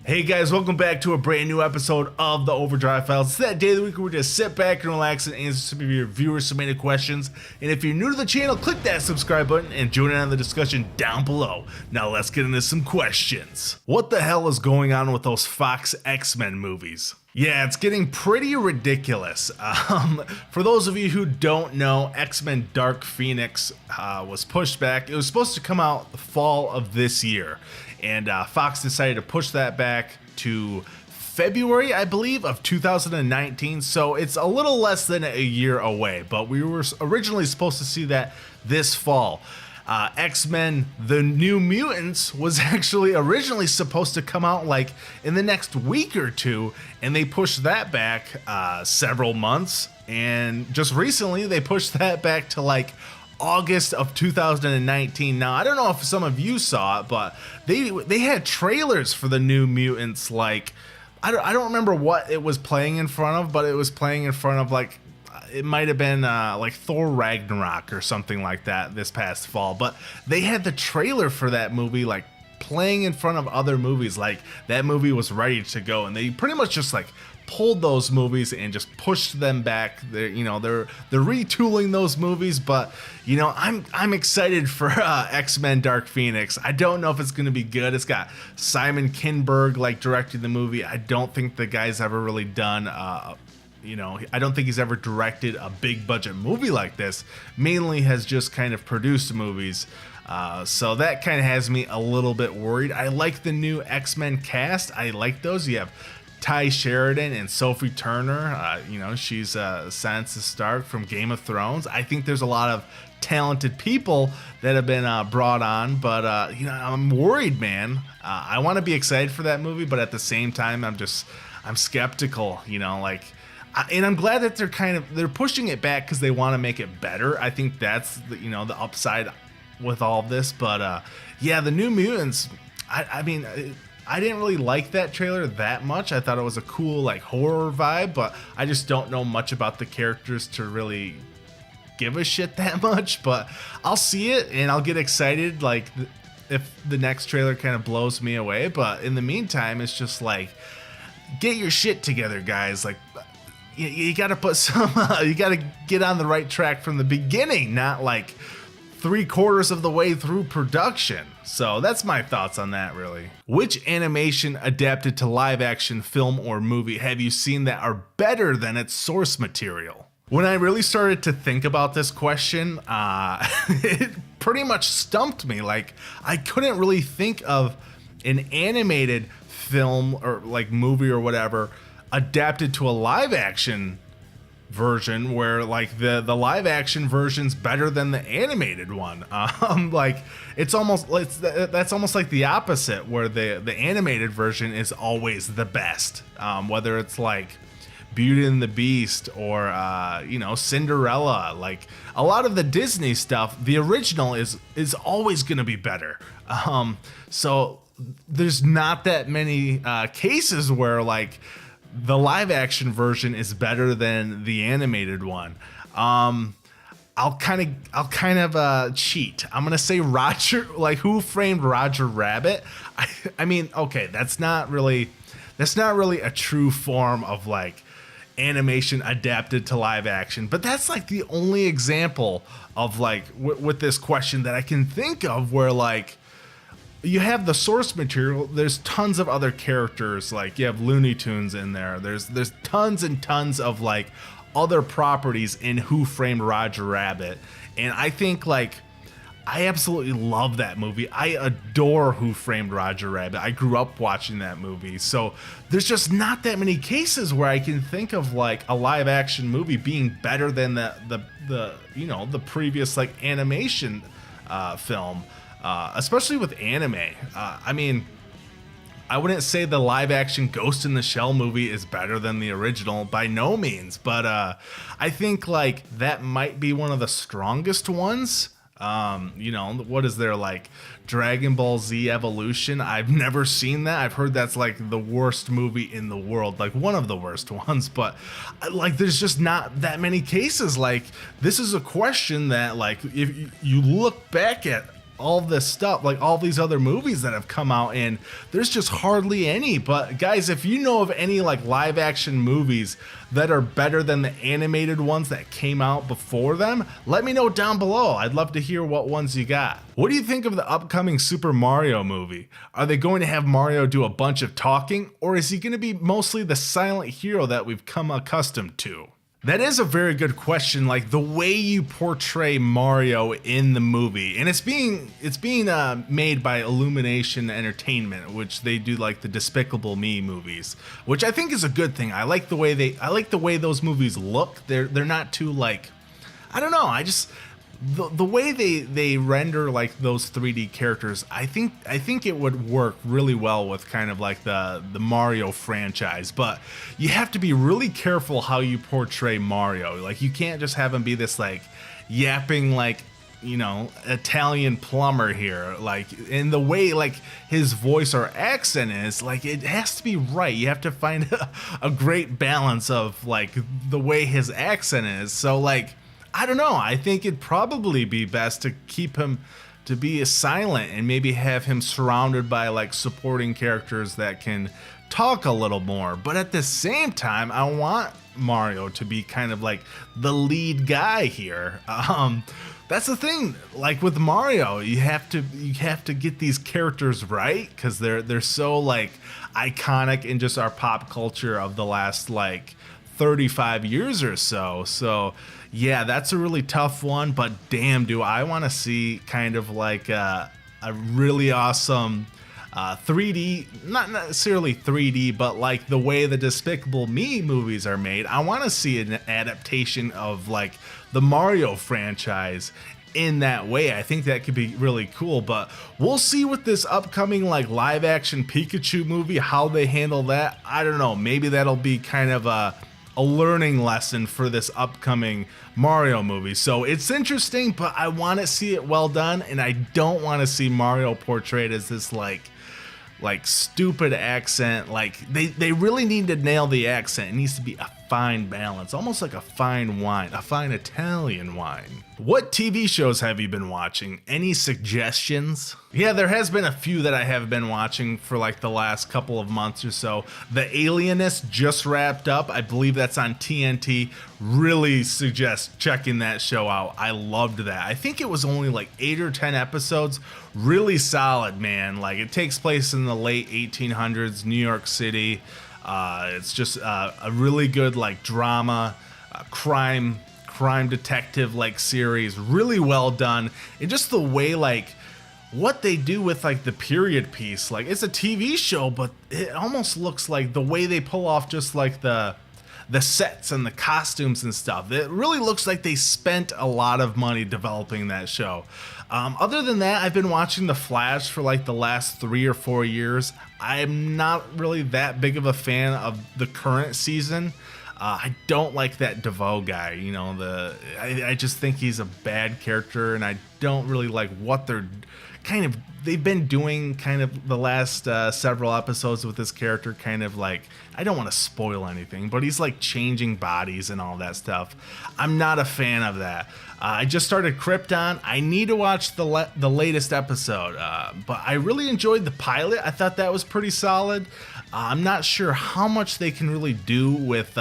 Hey guys, welcome back to a brand new episode of the Overdrive Files. It's that day of the week where we just sit back and relax and answer some of your viewers submitted questions. And if you're new to the channel, click that subscribe button and join in on the discussion down below. Now let's get into some questions. What the hell is going on with those Fox X-Men movies? Yeah, it's getting pretty ridiculous. For those of you who don't know, X-Men Dark Phoenix was pushed back. It was supposed to come out the fall of this year. And Fox decided to push that back to February, I believe, of 2019. So it's a little less than a year away, but we were originally supposed to see that this fall. X-Men The New Mutants was actually originally supposed to come out like in the next week or two, and they pushed that back several months. And just recently they pushed that back to like August of 2019. Now, I don't know if some of you saw it, but they had trailers for the New Mutants. Like, I don't remember what it was playing in front of, but it was playing in front of like, it might have been like Thor Ragnarok or something like that this past fall. But they had the trailer for that movie like playing in front of other movies. Like that movie was ready to go, and they pretty much just like pulled those movies and just pushed them back. They're retooling those movies, but I'm excited for X-Men Dark Phoenix. I don't know if it's going to be good. It's got Simon Kinberg like directing the movie. I don't think the guy's ever really done I don't think he's ever directed a big budget movie like this. Mainly has just kind of produced movies. So that kind of has me a little bit worried. I like the new X-Men cast. I like those. You have Ty Sheridan and Sophie Turner. She's Sansa Stark from Game of Thrones. I think there's a lot of talented people that have been brought on, but I'm worried, man. I want to be excited for that movie, but at the same time, I'm skeptical. And I'm glad that they're pushing it back because they want to make it better. I think that's the upside with all of this. But yeah, the New Mutants. I didn't really like that trailer that much. I thought it was a cool like horror vibe, but I just don't know much about the characters to really give a shit that much. But I'll see it and I'll get excited like if the next trailer kind of blows me away. But in the meantime, it's just like, get your shit together, guys. Like you got to put some you got to get on the right track from the beginning, not like 3/4 of the way through production. So that's my thoughts on that, really. Which animation adapted to live action film or movie have you seen that are better than its source material? When I really started to think about this question, it pretty much stumped me. Like, I couldn't really think of an animated film or like movie or whatever adapted to a live action version where like the live action version's better than the animated one. Like that's almost like the opposite, where the animated version is always the best. Whether it's like Beauty and the Beast or Cinderella, like a lot of the Disney stuff, the original is always going to be better. So there's not that many cases where like the live action version is better than the animated one. I'll kind of cheat. I'm gonna say Who Framed Roger Rabbit. I mean, okay, that's not really a true form of like animation adapted to live action, but that's like the only example of like with this question that I can think of where like you have the source material. There's tons of other characters, like you have Looney Tunes in there. There's tons and tons of like other properties in Who Framed Roger Rabbit. And I think like I absolutely love that movie. I adore Who Framed Roger Rabbit. I grew up watching that movie. So there's just not that many cases where I can think of like a live action movie being better than the previous like animation film. Especially with anime. I mean, I wouldn't say the live action Ghost in the Shell movie is better than the original, by no means, but I think like that might be one of the strongest ones. What is there, like Dragon Ball Z Evolution? I've never seen that. I've heard that's like the worst movie in the world, like one of the worst ones, but like there's just not that many cases. Like this is a question that like if you look back at all this stuff, like all these other movies that have come out, and there's just hardly any. But guys, if you know of any like live action movies that are better than the animated ones that came out before them, let me know down below. I'd love to hear what ones you got. What do you think of the upcoming Super Mario movie? Are they going to have Mario do a bunch of talking, or is he going to be mostly the silent hero that we've come accustomed to? That is a very good question. Like the way you portray Mario in the movie, and it's being made by Illumination Entertainment, which they do like the Despicable Me movies, which I think is a good thing. I like the way those movies look. They're not too like, I don't know. I just the way they render like those 3D characters, I think it would work really well with kind of like the Mario franchise. But you have to be really careful how you portray Mario. Like you can't just have him be this like yapping like, you know, Italian plumber here. Like in the way like his voice or accent is, like it has to be right. You have to find a great balance of like the way his accent is. So like, I don't know. I think it'd probably be best to keep him to be silent and maybe have him surrounded by like supporting characters that can talk a little more. But at the same time, I want Mario to be kind of like the lead guy here. That's the thing. Like with Mario, you have to get these characters right because they're so like iconic in just our pop culture of the last like 35 years or so. So yeah, that's a really tough one, but damn, do I want to see kind of like a really awesome 3D, not necessarily 3D, but like the way the Despicable Me movies are made. I want to see an adaptation of like the Mario franchise in that way. I think that could be really cool, but we'll see with this upcoming like live action Pikachu movie, how they handle that. I don't know, maybe that'll be kind of a learning lesson for this upcoming Mario movie. So it's interesting, but I want to see it well done, and I don't want to see Mario portrayed as this like stupid accent. Like they really need to nail the accent. It needs to be a fine balance, almost like a fine wine, a fine Italian wine. What TV shows have you been watching? Any suggestions? Yeah, there has been a few that I have been watching for like the last couple of months or so. The Alienist just wrapped up. I believe that's on TNT. Really suggest checking that show out. I loved that. I think it was only like 8 or 10 episodes. Really solid, man. Like it takes place in the late 1800s, New York City. It's just a really good like drama, crime detective like series. Really well done. And just the way like what they do with like the period piece, like it's a TV show, but it almost looks like the way they pull off just like the sets and the costumes and stuff. It really looks like they spent a lot of money developing that show. Other than that, I've been watching The Flash for like the last 3 or 4 years. I'm not really that big of a fan of the current season. I don't like that DeVoe guy. You know, I just think he's a bad character, and I don't really like what they've been doing kind of the last several episodes with this character. Kind of like, I don't want to spoil anything, but he's like changing bodies and all that stuff. I'm not a fan of that. I just started Krypton. I need to watch the latest episode, but I really enjoyed the pilot. I thought that was pretty solid. I'm not sure how much they can really do with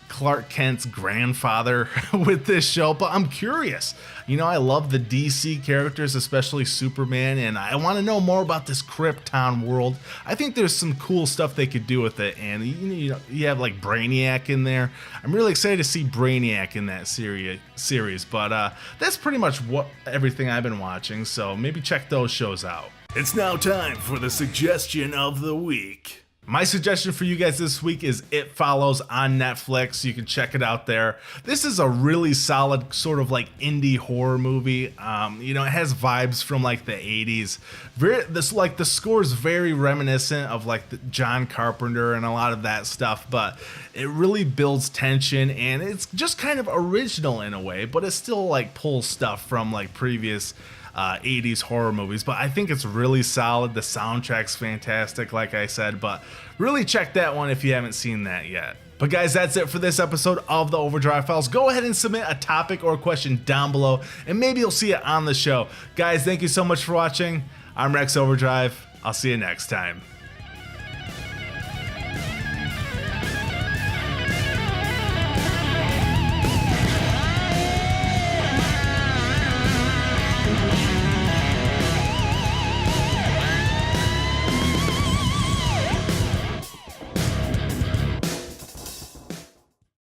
Clark Kent's grandfather with this show, but I'm curious. You know, I love the DC characters, especially Superman, and I want to know more about this Krypton world. I think there's some cool stuff they could do with it, and you have like Brainiac in there. I'm really excited to see Brainiac in that series, but that's pretty much everything I've been watching, so maybe check those shows out. It's now time for the suggestion of the week. My suggestion for you guys this week is It Follows on Netflix. You can check it out there. This is a really solid sort of like indie horror movie. You know, it has vibes from like the 80s. The score is very reminiscent of like the John Carpenter and a lot of that stuff, but it really builds tension, and it's just kind of original in a way, but it still like pulls stuff from like previous 80s horror movies. But I think it's really solid. The soundtrack's fantastic, like I said, but really check that one if you haven't seen that yet. But guys, that's it for this episode of the Overdrive Files. Go ahead and submit a topic or a question down below, and maybe you'll see it on the show. Guys, thank you so much for watching. I'm Rex Overdrive. I'll see you next time.